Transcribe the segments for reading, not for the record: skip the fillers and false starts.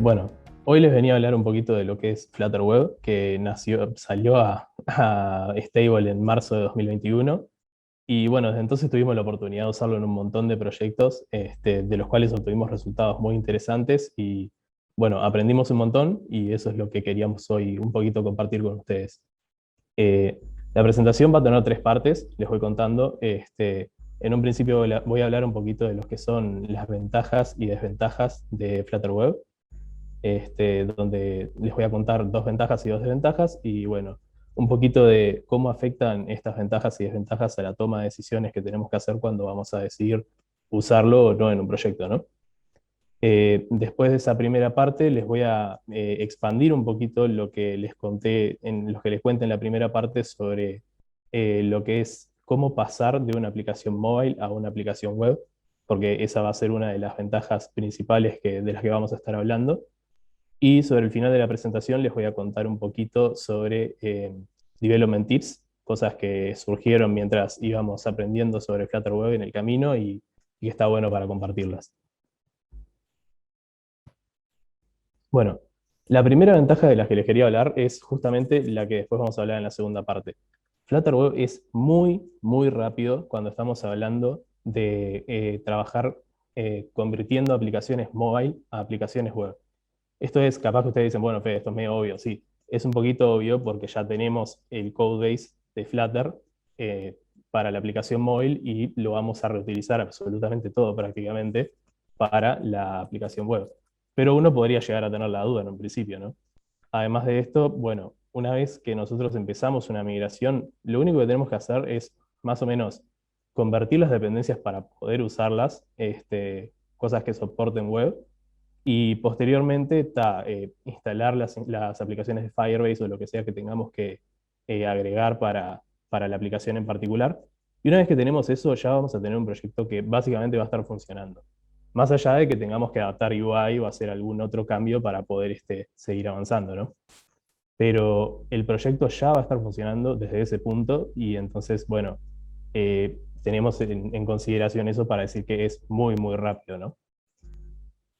Bueno, hoy les venía a hablar un poquito de lo que es Flutter Web, que salió a Stable en marzo de 2021. Y bueno, desde entonces tuvimos la oportunidad de usarlo en un montón de proyectos, de los cuales obtuvimos resultados muy interesantes y bueno, aprendimos un montón y eso es lo que queríamos hoy un poquito compartir con ustedes. Eh, la presentación va a tener tres partes, les voy contando. En un principio voy a hablar un poquito de lo que son las ventajas y desventajas de Flutter Web, donde les voy a contar dos ventajas y dos desventajas, y bueno, un poquito de cómo afectan estas ventajas y desventajas a la toma de decisiones que tenemos que hacer cuando vamos a decidir usarlo o no en un proyecto, ¿no? Después de esa primera parte, les voy a expandir un poquito lo que les conté, en lo que les cuente en la primera parte sobre lo que es cómo pasar de una aplicación móvil a una aplicación web, porque esa va a ser una de las ventajas principales de las que vamos a estar hablando. Y sobre el final de la presentación les voy a contar un poquito sobre development tips, cosas que surgieron mientras íbamos aprendiendo sobre Flutter Web en el camino y que está bueno para compartirlas. Bueno, la primera ventaja de las que les quería hablar es justamente la que después vamos a hablar en la segunda parte. Flutter Web es muy, muy rápido cuando estamos hablando de trabajar convirtiendo aplicaciones mobile a aplicaciones web. Esto es, capaz que ustedes dicen, bueno, Fede, esto es medio obvio, sí. Es un poquito obvio porque ya tenemos el codebase de Flutter eh, para la aplicación móvil y lo vamos a reutilizar absolutamente todo prácticamente para la aplicación web. Pero uno podría llegar a tener la duda en un principio, ¿no? Además de esto, bueno, una vez que nosotros empezamos una migración, lo único que tenemos que hacer es más o menos convertir las dependencias para poder usarlas, cosas que soporten web, y posteriormente instalar las aplicaciones de Firebase o lo que sea que tengamos que agregar para la aplicación en particular. Y una vez que tenemos eso, ya vamos a tener un proyecto que básicamente va a estar funcionando. Más allá de que tengamos que adaptar UI o hacer algún otro cambio para poder seguir avanzando, ¿no? Pero el proyecto ya va a estar funcionando desde ese punto y entonces, bueno, tenemos en consideración eso para decir que es muy, muy rápido, ¿no?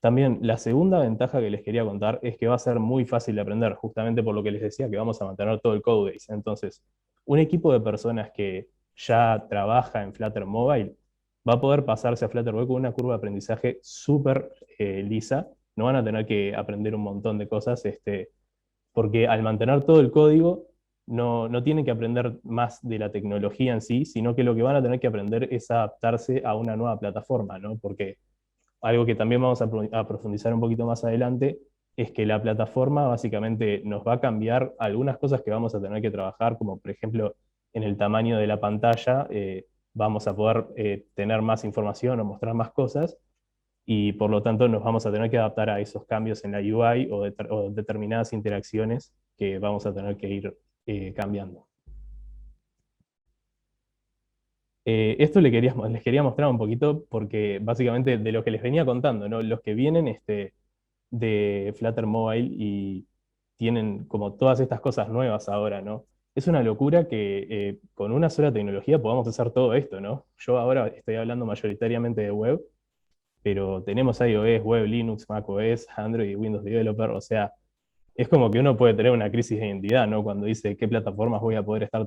También la segunda ventaja que les quería contar es que va a ser muy fácil de aprender, justamente por lo que les decía que vamos a mantener todo el codebase. Entonces, un equipo de personas que ya trabaja en Flutter Mobile va a poder pasarse a Flutter Web con una curva de aprendizaje súper lisa. No van a tener que aprender un montón de cosas, porque al mantener todo el código, no tienen que aprender más de la tecnología en sí, sino que lo que van a tener que aprender es adaptarse a una nueva plataforma, ¿no? Porque algo que también vamos a profundizar un poquito más adelante es que la plataforma básicamente nos va a cambiar algunas cosas que vamos a tener que trabajar, como por ejemplo en el tamaño de la pantalla, vamos a poder tener más información o mostrar más cosas, y por lo tanto nos vamos a tener que adaptar a esos cambios en la UI o determinadas interacciones que vamos a tener que ir cambiando. Esto les quería mostrar un poquito porque básicamente de lo que les venía contando, ¿no? Los que vienen de Flutter Mobile y tienen como todas estas cosas nuevas ahora, ¿no? Es una locura que con una sola tecnología podamos hacer todo esto, ¿no? Yo ahora estoy hablando mayoritariamente de web, pero tenemos iOS, web, Linux, macOS, Android y Windows Developer, o sea, es como que uno puede tener una crisis de identidad, ¿no? Cuando dice qué plataformas voy a poder estar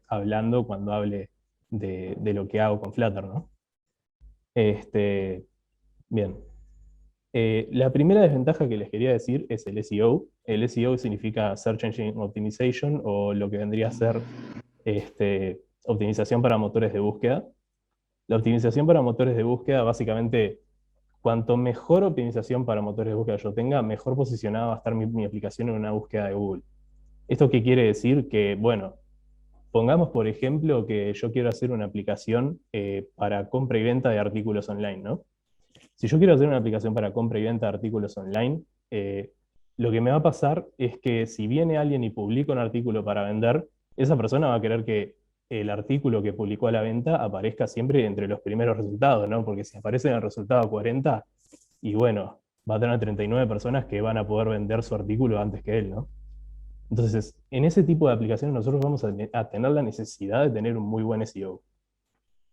hablando cuando hable de lo que hago con Flutter, ¿no? Este, bien. La primera desventaja que les quería decir es el SEO. El SEO significa Search Engine Optimization, o lo que vendría a ser optimización para motores de búsqueda. La optimización para motores de búsqueda, básicamente, cuanto mejor optimización para motores de búsqueda yo tenga, mejor posicionada va a estar mi aplicación en una búsqueda de Google. ¿Esto qué quiere decir? Que, bueno, pongamos por ejemplo que yo quiero hacer una aplicación para compra y venta de artículos online, ¿no? Si yo quiero hacer una aplicación para compra y venta de artículos online, eh, lo que me va a pasar es que si viene alguien y publica un artículo para vender, esa persona va a querer que el artículo que publicó a la venta aparezca siempre entre los primeros resultados, ¿no? Porque si aparece en el resultado 40, y bueno, va a tener 39 personas que van a poder vender su artículo antes que él, ¿no? Entonces, en ese tipo de aplicaciones nosotros vamos a tener la necesidad de tener un muy buen SEO.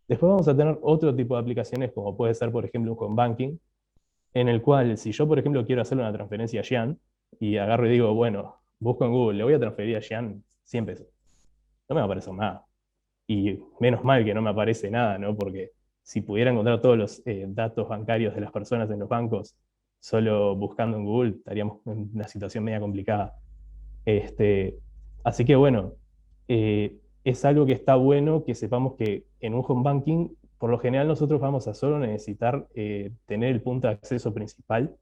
Después vamos a tener otro tipo de aplicaciones como puede ser, por ejemplo, un home banking, en el cual si yo, por ejemplo, quiero hacerle una transferencia a Xian y agarro y digo, bueno, busco en Google, le voy a transferir a Xian 100 pesos. No me va a aparecer nada. Y menos mal que no me aparece nada, ¿no? Porque si pudiera encontrar todos los datos bancarios de las personas en los bancos solo buscando en Google, estaríamos en una situación media complicada. Este, así que bueno, es algo que está bueno que sepamos que en un home banking, por lo general nosotros vamos a solo necesitar tener el punto de acceso principal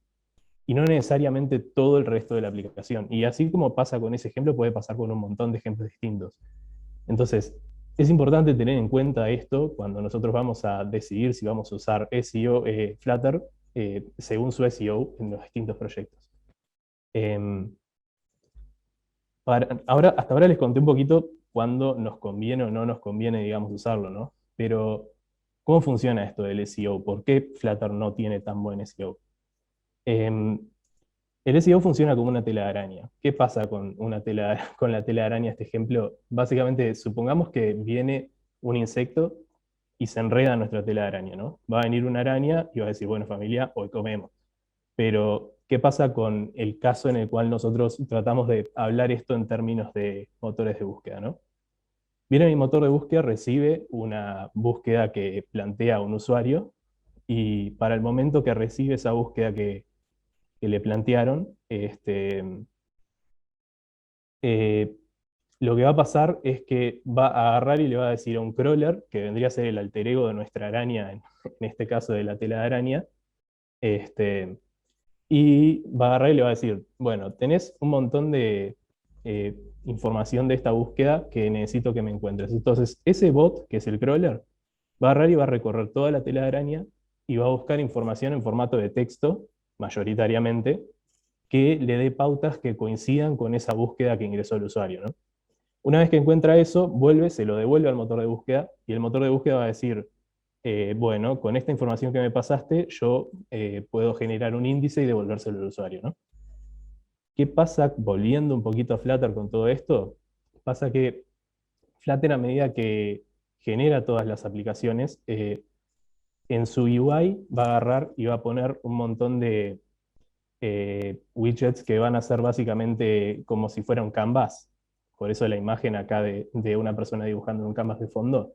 y no necesariamente todo el resto de la aplicación. Y así como pasa con ese ejemplo, puede pasar con un montón de ejemplos distintos. Entonces, es importante tener en cuenta esto cuando nosotros vamos a decidir si vamos a usar SEO Flutter según su SEO en los distintos proyectos. Em, hasta ahora les conté un poquito cuándo nos conviene o no nos conviene, digamos, usarlo, ¿no? Pero, ¿cómo funciona esto del SEO? ¿Por qué Flutter no tiene tan buen SEO? Em, el SEO funciona como una tela de araña. ¿Qué pasa con, con la tela de araña, este ejemplo? Básicamente, supongamos que viene un insecto y se enreda en nuestra tela de araña, ¿no? Va a venir una araña y va a decir, bueno, familia, hoy comemos. Pero, ¿qué pasa con el caso en el cual nosotros tratamos de hablar esto en términos de motores de búsqueda, ¿no? Viene mi motor de búsqueda, recibe una búsqueda que plantea un usuario y para el momento que recibe esa búsqueda que le plantearon, eh, lo que va a pasar es que va a agarrar y le va a decir a un crawler, que vendría a ser el alter ego de nuestra araña, en este caso de la tela de araña, este, y va a agarrar y le va a decir, bueno, tenés un montón de eh, información de esta búsqueda que necesito que me encuentres. Entonces, ese bot, que es el crawler, va a agarrar y va a recorrer toda la tela de araña y va a buscar información en formato de texto, mayoritariamente, que le dé pautas que coincidan con esa búsqueda que ingresó el usuario, ¿no? Una vez que encuentra eso, vuelve, se lo devuelve al motor de búsqueda y el motor de búsqueda va a decir, bueno, con esta información que me pasaste, yo puedo generar un índice y devolvérselo al usuario, ¿no? ¿Qué pasa volviendo un poquito a Flutter con todo esto? Pasa que Flutter, a medida que genera todas las aplicaciones, en su UI va a agarrar y va a poner un montón de widgets que van a ser básicamente como si fuera un canvas. Por eso la imagen acá de una persona dibujando en un canvas de fondo,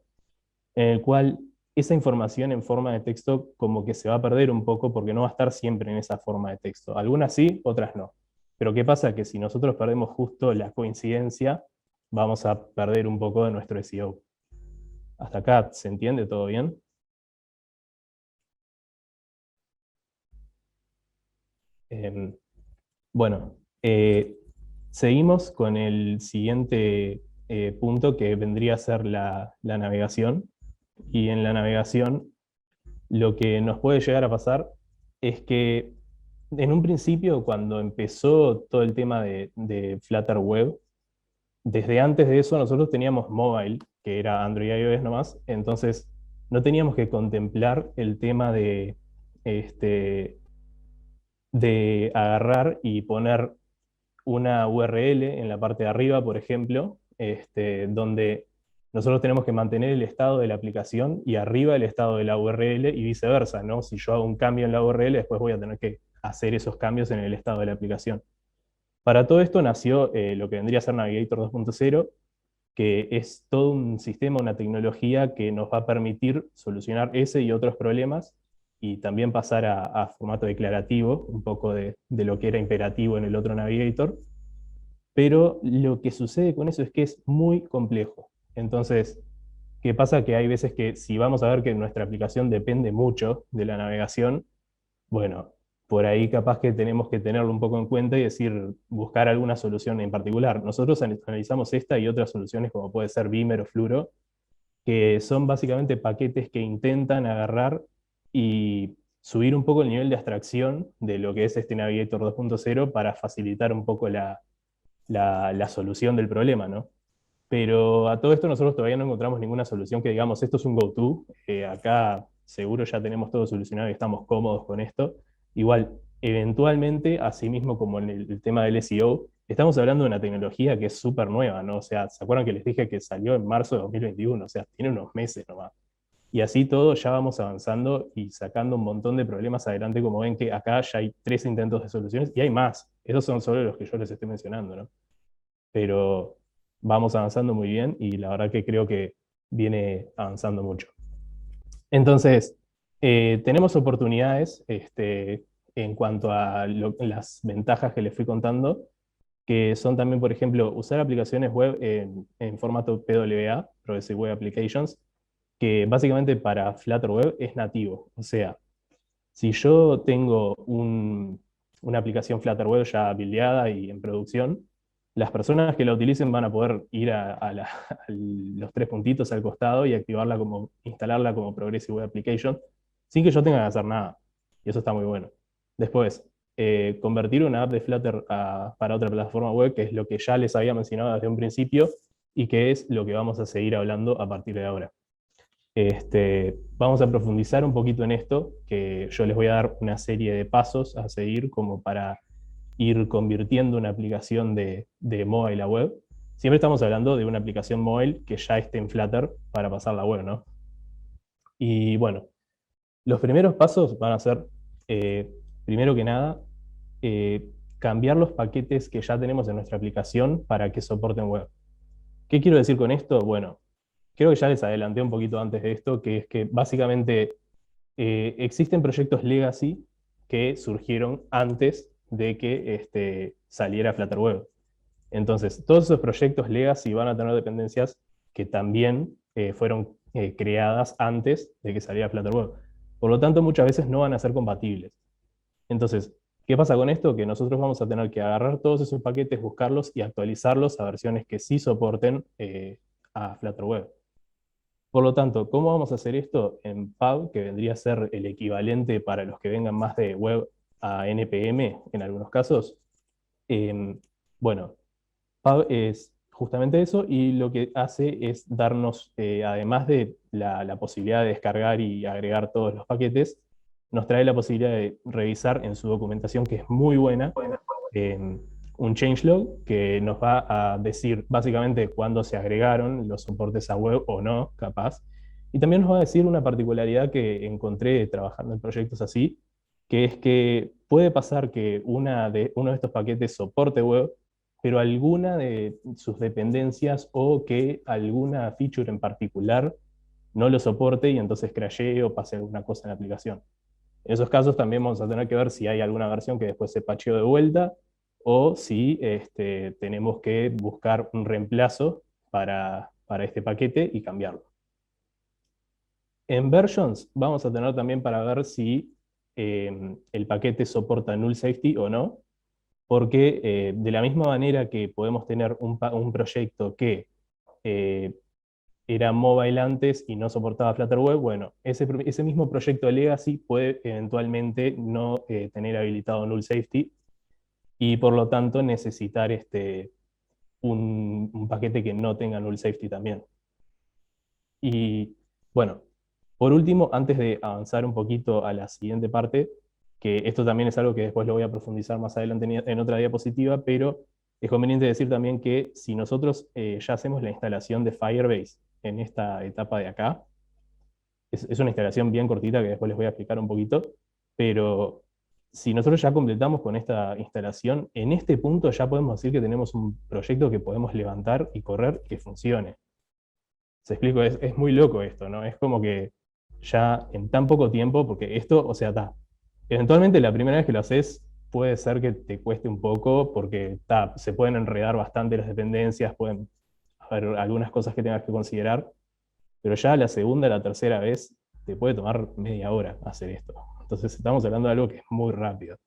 en el cual esa información en forma de texto como que se va a perder un poco porque no va a estar siempre en esa forma de texto. Algunas sí, otras no. Pero ¿qué pasa? Que si nosotros perdemos justo la coincidencia, vamos a perder un poco de nuestro SEO. ¿Hasta acá se entiende todo bien? Eh, bueno, seguimos con el siguiente punto que vendría a ser la navegación. Y en la navegación lo que nos puede llegar a pasar es que en un principio, cuando empezó todo el tema de Flutter Web, desde antes de eso nosotros teníamos mobile, que era Android y iOS nomás, entonces no teníamos que contemplar el tema este, de agarrar y poner una URL en la parte de arriba, por ejemplo, donde nosotros tenemos que mantener el estado de la aplicación y arriba el estado de la URL y viceversa, ¿no? Si yo hago un cambio en la URL, después voy a tener que hacer esos cambios en el estado de la aplicación. Para todo esto nació lo que vendría a ser Navigator 2.0, que es todo un sistema, una tecnología que nos va a permitir solucionar ese y otros problemas y también pasar a formato declarativo, un poco de lo que era imperativo en el otro Navigator, pero lo que sucede con eso es que es muy complejo. Entonces, ¿qué pasa? Que hay veces que si vamos a ver que nuestra aplicación depende mucho de la navegación, bueno, por ahí capaz que tenemos que tenerlo un poco en cuenta y decir, buscar alguna solución en particular. Nosotros analizamos esta y otras soluciones como puede ser Beamer o Fluoro, que son básicamente paquetes que intentan agarrar y subir un poco el nivel de abstracción de lo que es este Navigator 2.0 para facilitar un poco la solución del problema, ¿no? Pero a todo esto nosotros todavía no encontramos ninguna solución que digamos, esto es un go-to, acá seguro ya tenemos todo solucionado y estamos cómodos con esto. Igual, eventualmente, así mismo como en el tema del SEO, estamos hablando de una tecnología que es súper nueva, ¿no? O sea, ¿se acuerdan que les dije que salió en marzo de 2021? O sea, tiene unos meses nomás. Y así todo ya vamos avanzando y sacando un montón de problemas adelante, como ven que acá ya hay 3 intentos de soluciones y hay más. Esos son solo los que yo les estoy mencionando, ¿no? Pero vamos avanzando muy bien y la verdad que creo que viene avanzando mucho. Entonces, tenemos oportunidades en cuanto a las ventajas que les fui contando, que son también, por ejemplo, usar aplicaciones web en formato PWA, Progressive Web Applications, que básicamente para Flutter Web es nativo. O sea, si yo tengo una aplicación Flutter Web ya buildeada y en producción, las personas que la utilicen van a poder ir a los 3 puntitos al costado y activarla como, instalarla como Progressive Web Application sin que yo tenga que hacer nada. Y eso está muy bueno. Después, convertir una app de Flutter para otra plataforma web, que es lo que ya les había mencionado desde un principio y que es lo que vamos a seguir hablando a partir de ahora. Vamos a profundizar un poquito en esto, que yo les voy a dar una serie de pasos a seguir como para ir convirtiendo una aplicación de mobile a web. Siempre estamos hablando de una aplicación mobile que ya esté en Flutter para pasar la web, ¿no? Y bueno, los primeros pasos van a ser, primero que nada, eh, cambiar los paquetes que ya tenemos en nuestra aplicación para que soporten web. ¿Qué quiero decir con esto? Bueno, creo que ya les adelanté un poquito antes de esto, que es que básicamente existen proyectos legacy que surgieron antes de que saliera Flutter Web. Entonces, todos esos proyectos legacy van a tener dependencias que también fueron creadas antes de que saliera Flutter Web. Por lo tanto, muchas veces no van a ser compatibles. Entonces, ¿qué pasa con esto? Que nosotros vamos a tener que agarrar todos esos paquetes, buscarlos y actualizarlos a versiones que sí soporten a Flutter Web. Por lo tanto, ¿cómo vamos a hacer esto en Pub, que vendría a ser el equivalente para los que vengan más de web a NPM en algunos casos? Eh, bueno, Pub es justamente eso y lo que hace es darnos, además de la posibilidad de descargar y agregar todos los paquetes, nos trae la posibilidad de revisar en su documentación, que es muy buena, eh, un changelog que nos va a decir básicamente cuándo se agregaron los soportes a web o no, capaz. Y también nos va a decir una particularidad que encontré trabajando en proyectos así, que es que puede pasar que uno de estos paquetes soporte web, pero alguna de sus dependencias o que alguna feature en particular no lo soporte y entonces crashee o pase alguna cosa en la aplicación. En esos casos también vamos a tener que ver si hay alguna versión que después se patcheó de vuelta o si tenemos que buscar un reemplazo para este paquete y cambiarlo. En versions vamos a tener también para ver si el paquete soporta null safety o no, porque de la misma manera que podemos tener un proyecto que eh, era mobile antes y no soportaba Flutter Web, bueno, ese mismo proyecto legacy puede eventualmente no tener habilitado null safety y por lo tanto necesitar un paquete que no tenga null safety también. Y bueno, por último, antes de avanzar un poquito a la siguiente parte, que esto también es algo que después lo voy a profundizar más adelante en otra diapositiva, pero es conveniente decir también que si nosotros ya hacemos la instalación de Firebase en esta etapa de acá, es una instalación bien cortita que después les voy a explicar un poquito, pero si nosotros ya completamos con esta instalación, en este punto ya podemos decir que tenemos un proyecto que podemos levantar y correr que funcione. Se explico, es muy loco esto, ¿no? Es como que ya en tan poco tiempo, porque esto, o sea, eventualmente la primera vez que lo haces puede ser que te cueste un poco, porque se pueden enredar bastante las dependencias, pueden haber algunas cosas que tengas que considerar, pero ya la segunda, la tercera vez, te puede tomar media hora hacer esto. Entonces estamos hablando de algo que es muy rápido.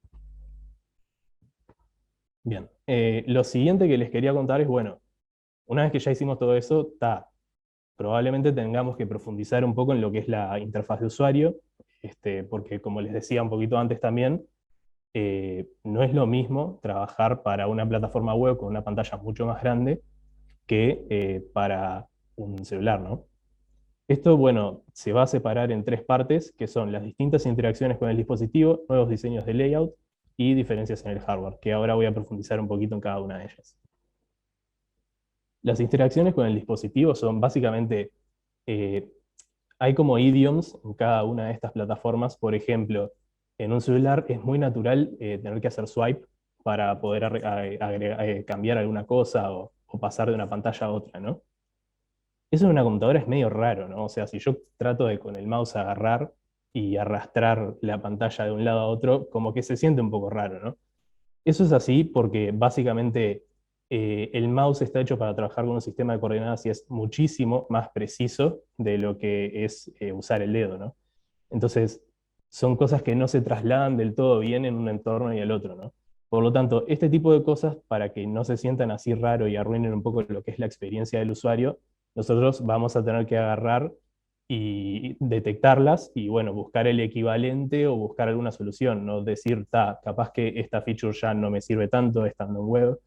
Bien, lo siguiente que les quería contar es, bueno, una vez que ya hicimos todo eso, probablemente tengamos que profundizar un poco en lo que es la interfaz de usuario, porque como les decía un poquito antes también, no es lo mismo trabajar para una plataforma web con una pantalla mucho más grande que para un celular, ¿no? Esto, bueno, se va a separar en 3 partes, que son las distintas interacciones con el dispositivo, nuevos diseños de layout y diferencias en el hardware, que ahora voy a profundizar un poquito en cada una de ellas. Las interacciones con el dispositivo son básicamente, eh, hay como idioms en cada una de estas plataformas. Por ejemplo, en un celular es muy natural tener que hacer swipe para poder cambiar alguna cosa o pasar de una pantalla a otra, ¿no? Eso en una computadora es medio raro, ¿no? O sea, si yo trato de con el mouse agarrar y arrastrar la pantalla de un lado a otro, como que se siente un poco raro, ¿no? Eso es así porque básicamente el mouse está hecho para trabajar con un sistema de coordenadas y es muchísimo más preciso de lo que es usar el dedo, ¿no? Entonces, son cosas que no se trasladan del todo bien en un entorno y el otro, ¿no? Por lo tanto, este tipo de cosas, para que no se sientan así raro y arruinen un poco lo que es la experiencia del usuario, nosotros vamos a tener que agarrar y detectarlas y, bueno, buscar el equivalente o buscar alguna solución, no decir, capaz que esta feature ya no me sirve tanto estando en web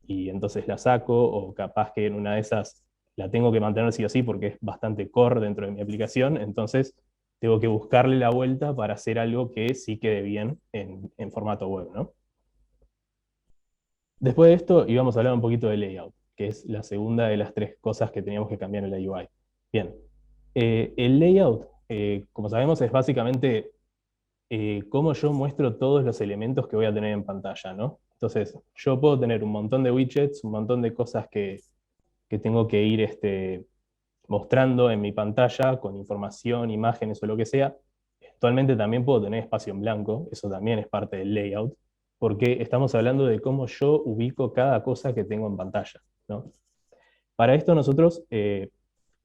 y entonces la saco, o capaz que en una de esas la tengo que mantener sí o sí porque es bastante core dentro de mi aplicación, entonces tengo que buscarle la vuelta para hacer algo que sí quede bien en formato web, ¿no? Después de esto íbamos a hablar un poquito de layout, que es la segunda de las tres cosas que teníamos que cambiar en la UI. Bien, el layout, como sabemos, es básicamente cómo yo muestro todos los elementos que voy a tener en pantalla, ¿no? Entonces, yo puedo tener un montón de widgets, un montón de cosas que tengo que ir mostrando en mi pantalla con información, imágenes o lo que sea. Actualmente también puedo tener espacio en blanco, eso también es parte del layout, porque estamos hablando de cómo yo ubico cada cosa que tengo en pantalla, ¿no? Para esto nosotros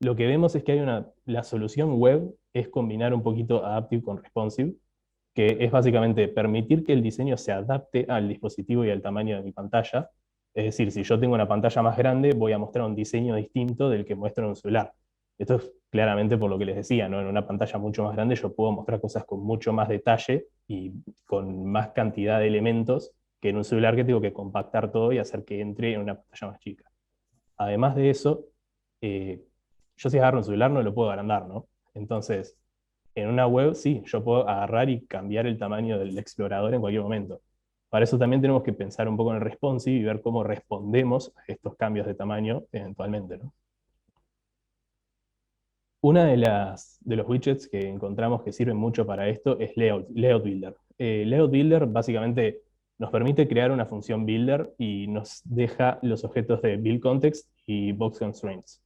lo que vemos es que la solución web es combinar un poquito adaptive con responsive, que es básicamente permitir que el diseño se adapte al dispositivo y al tamaño de mi pantalla. Es decir, si yo tengo una pantalla más grande, voy a mostrar un diseño distinto del que muestro en un celular. Esto es claramente por lo que les decía, ¿no? En una pantalla mucho más grande yo puedo mostrar cosas con mucho más detalle y con más cantidad de elementos que en un celular que tengo que compactar todo y hacer que entre en una pantalla más chica. Además de eso, eh, yo si agarro un celular no lo puedo agrandar, ¿no? Entonces, en una web sí, yo puedo agarrar y cambiar el tamaño del explorador en cualquier momento. Para eso también tenemos que pensar un poco en el responsive y ver cómo respondemos a estos cambios de tamaño eventualmente, ¿no? Una de los widgets que encontramos que sirven mucho para esto es Layout Builder. Layout Builder básicamente nos permite crear una función builder y nos deja los objetos de build context y box constraints.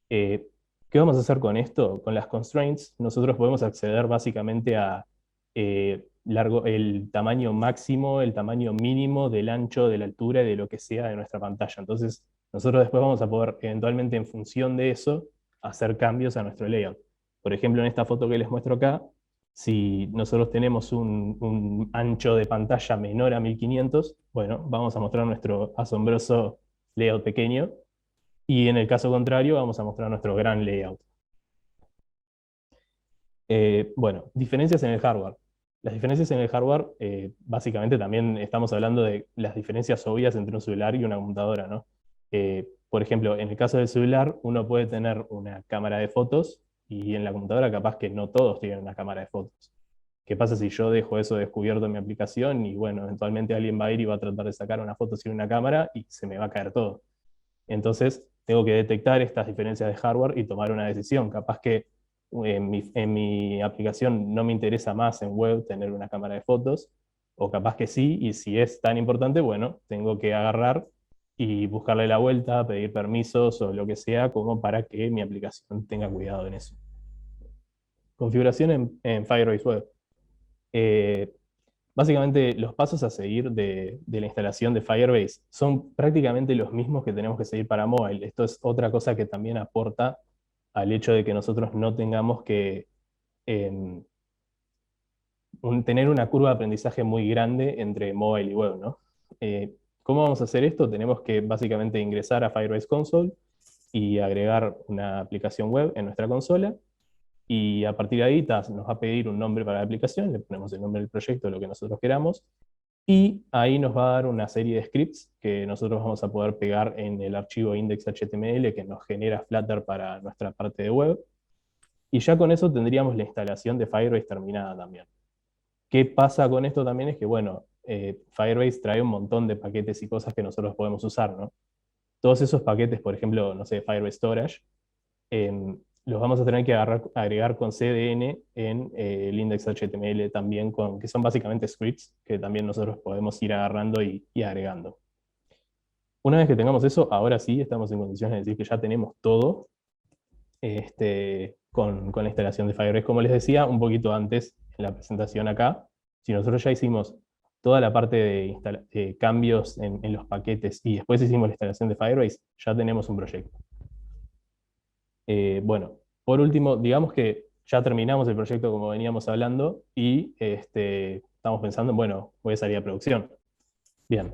Eh, ¿Qué vamos a hacer con esto? Con las constraints, nosotros podemos acceder básicamente a el tamaño máximo, el tamaño mínimo del ancho, de la altura y de lo que sea de nuestra pantalla. Entonces, nosotros después vamos a poder, eventualmente, en función de eso, hacer cambios a nuestro layout. Por ejemplo, en esta foto que les muestro acá, si nosotros tenemos un ancho de pantalla menor a 1500, bueno, vamos a mostrar nuestro asombroso layout pequeño, y en el caso contrario, vamos a mostrar nuestro gran layout. Bueno, diferencias en el hardware. Las diferencias en el hardware, básicamente también estamos hablando de las diferencias obvias entre un celular y una computadora, ¿no? Por ejemplo, en el caso del celular, uno puede tener una cámara de fotos y en la computadora capaz que no todos tienen una cámara de fotos. ¿Qué pasa si yo dejo eso descubierto en mi aplicación y bueno, eventualmente alguien va a ir y va a tratar de sacar una foto sin una cámara y se me va a caer todo? Entonces, tengo que detectar estas diferencias de hardware y tomar una decisión. Capaz que en mi aplicación no me interesa más en web tener una cámara de fotos, o capaz que sí, y si es tan importante, bueno, tengo que agarrar y buscarle la vuelta, pedir permisos o lo que sea, como para que mi aplicación tenga cuidado en eso. Configuración en Firebase Web. Eh, Básicamente, los pasos a seguir de la instalación de Firebase son prácticamente los mismos que tenemos que seguir para mobile. Esto es otra cosa que también aporta al hecho de que nosotros no tengamos que em, tener una curva de aprendizaje muy grande entre mobile y web, ¿no? ¿Cómo vamos a hacer esto? Tenemos que básicamente ingresar a Firebase Console y agregar una aplicación web en nuestra consola. Y a partir de ahí nos va a pedir un nombre para la aplicación, le ponemos el nombre del proyecto, lo que nosotros queramos, y ahí nos va a dar una serie de scripts que nosotros vamos a poder pegar en el archivo index.html que nos genera Flutter para nuestra parte de web. Y ya con eso tendríamos la instalación de Firebase terminada también. ¿Qué pasa con esto también? Es que, bueno, Firebase trae un montón de paquetes y cosas que nosotros podemos usar, ¿no? Todos esos paquetes, por ejemplo, no sé, Firebase Storage, los vamos a tener que agregar con CDN en el index.html también, que son básicamente scripts que también nosotros podemos ir agarrando y agregando. Una vez que tengamos eso, ahora sí estamos en condiciones de decir que ya tenemos todo con la instalación de Firebase. Como les decía un poquito antes en la presentación acá, si nosotros ya hicimos toda la parte de cambios en los paquetes y después hicimos la instalación de Firebase, ya tenemos un proyecto. Bueno, por último, digamos que ya terminamos el proyecto como veníamos hablando y estamos pensando en, bueno, voy a salir a producción. Bien,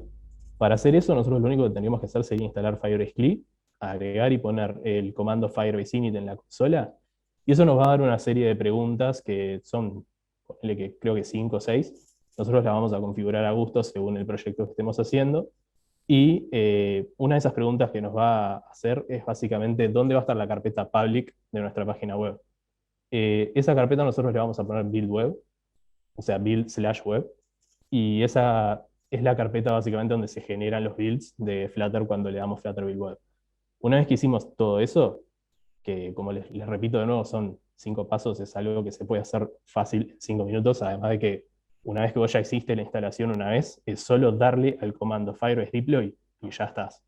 para hacer eso nosotros lo único que tendríamos que hacer sería instalar Firebase CLI, agregar y poner el comando Firebase init en la consola, y eso nos va a dar una serie de preguntas que son, ponele que creo que 5 o 6. Nosotros las vamos a configurar a gusto según el proyecto que estemos haciendo, y una de esas preguntas que nos va a hacer es básicamente dónde va a estar la carpeta public de nuestra página web. Esa carpeta nosotros le vamos a poner build web, o sea, build/web, y esa es la carpeta básicamente donde se generan los builds de Flutter cuando le damos Flutter Build Web. Una vez que hicimos todo eso, que como les repito de nuevo, son 5 pasos, es algo que se puede hacer fácil en 5 minutos, además de que una vez que vos ya hiciste la instalación una vez, es solo darle al comando Firebase Deploy y ya estás.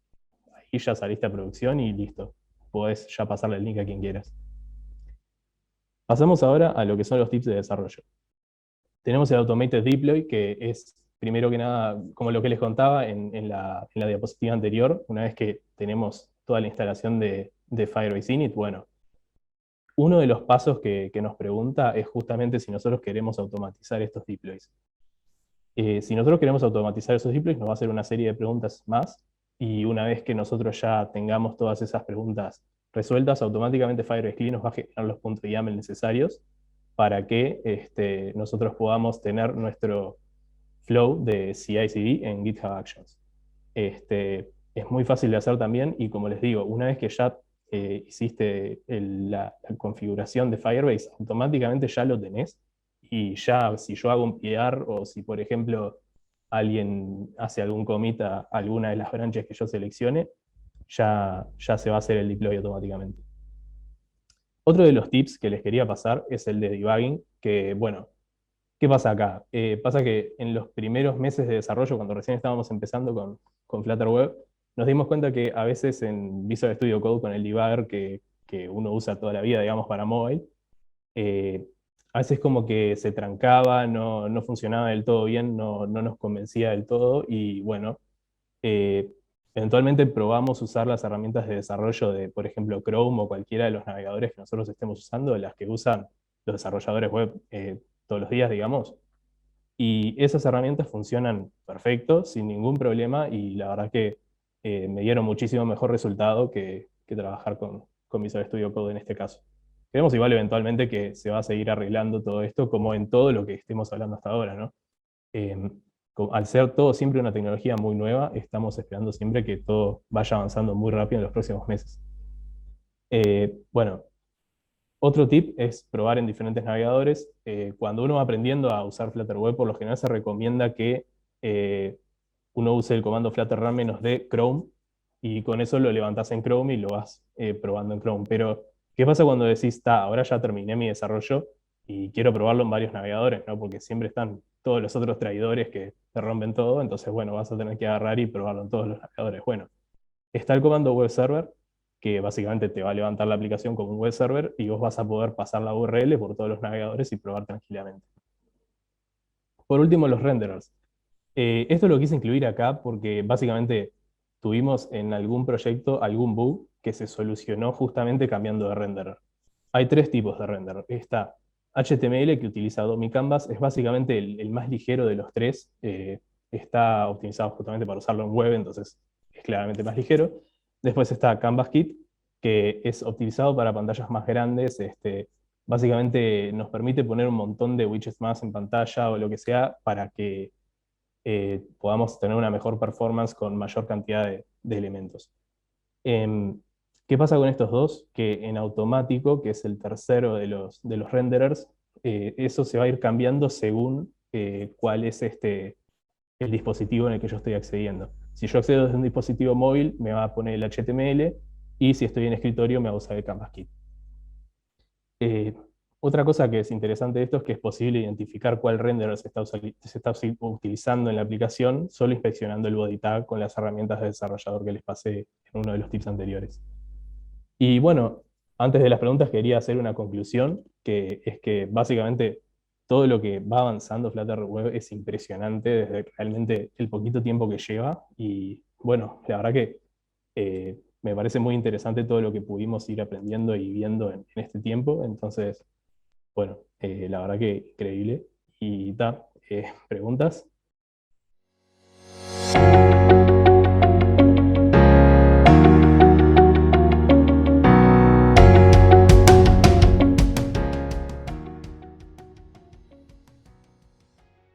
Ahí ya saliste a producción y listo. Podés ya pasarle el link a quien quieras. Pasamos ahora a lo que son los tips de desarrollo. Tenemos el Automated Deploy, que es, primero que nada, como lo que les contaba en la diapositiva anterior, una vez que tenemos toda la instalación de Firebase Init, bueno, uno de los pasos que nos pregunta es justamente si nosotros queremos automatizar estos deploys. Si nosotros queremos automatizar esos deploys, nos va a hacer una serie de preguntas más, y una vez que nosotros ya tengamos todas esas preguntas resueltas, automáticamente Firebase CLI nos va a generar los puntos de YAML necesarios para que nosotros podamos tener nuestro flow de CI/CD en GitHub Actions. Es muy fácil de hacer también, y como les digo, una vez que ya hiciste la configuración de Firebase, automáticamente ya lo tenés, y ya si yo hago un PR o si por ejemplo alguien hace algún commit a alguna de las branches que yo seleccione, ya se va a hacer el deploy automáticamente. Otro de los tips que les quería pasar es el de debugging, que bueno, ¿qué pasa acá? Pasa que en los primeros meses de desarrollo, cuando recién estábamos empezando con Flutter Web, nos dimos cuenta que a veces en Visual Studio Code, con el debugger que uno usa toda la vida, digamos, para mobile, a veces como que se trancaba, no funcionaba del todo bien, no nos convencía del todo, y bueno, eh, eventualmente probamos usar las herramientas de desarrollo de, por ejemplo, Chrome o cualquiera de los navegadores que nosotros estemos usando, las que usan los desarrolladores web todos los días, digamos. Y esas herramientas funcionan perfecto, sin ningún problema, y la verdad que me dieron muchísimo mejor resultado que trabajar con Visual Studio Code en este caso. Creemos igual eventualmente que se va a seguir arreglando todo esto, como en todo lo que estemos hablando hasta ahora, ¿no? Al ser todo siempre una tecnología muy nueva, estamos esperando siempre que todo vaya avanzando muy rápido en los próximos meses. Bueno, otro tip es probar en diferentes navegadores. Cuando uno va aprendiendo a usar Flutter Web, por lo general se recomienda que uno use el comando Flutter Run -d Chrome, y con eso lo levantás en Chrome y lo vas probando en Chrome. Pero, ¿qué pasa cuando decís, ahora ya terminé mi desarrollo y quiero probarlo en varios navegadores, ¿no? Porque siempre están todos los otros traidores que te rompen todo, entonces, bueno, vas a tener que agarrar y probarlo en todos los navegadores. Bueno, está el comando web server, que básicamente te va a levantar la aplicación como un web server y vos vas a poder pasar la URL por todos los navegadores y probar tranquilamente. Por último, los renderers. Esto lo quise incluir acá porque básicamente tuvimos en algún proyecto algún bug que se solucionó justamente cambiando de renderer. Hay 3 tipos de renderer. Está HTML, que utiliza Adobe Canvas, es básicamente el más ligero de los 3. Está optimizado justamente para usarlo en web, entonces es claramente más ligero. Después está Canvas Kit, que es optimizado para pantallas más grandes. Básicamente nos permite poner un montón de widgets más en pantalla o lo que sea para que podamos tener una mejor performance con mayor cantidad de elementos. ¿Qué pasa con estos dos? Que en automático, que es el tercero de los renderers, eso se va a ir cambiando según cuál es el dispositivo en el que yo estoy accediendo. Si yo accedo desde un dispositivo móvil, me va a poner el HTML, y si estoy en escritorio, me va a usar el Canvas Kit. Eh, Otra cosa que es interesante de esto es que es posible identificar cuál renderer se está utilizando en la aplicación solo inspeccionando el body tag con las herramientas de desarrollador que les pasé en uno de los tips anteriores. Y bueno, antes de las preguntas quería hacer una conclusión, que es que básicamente todo lo que va avanzando Flutter Web es impresionante desde realmente el poquito tiempo que lleva. Y bueno, la verdad que me parece muy interesante todo lo que pudimos ir aprendiendo y viendo en este tiempo. Entonces, bueno, la verdad que increíble. Y ta, ¿preguntas?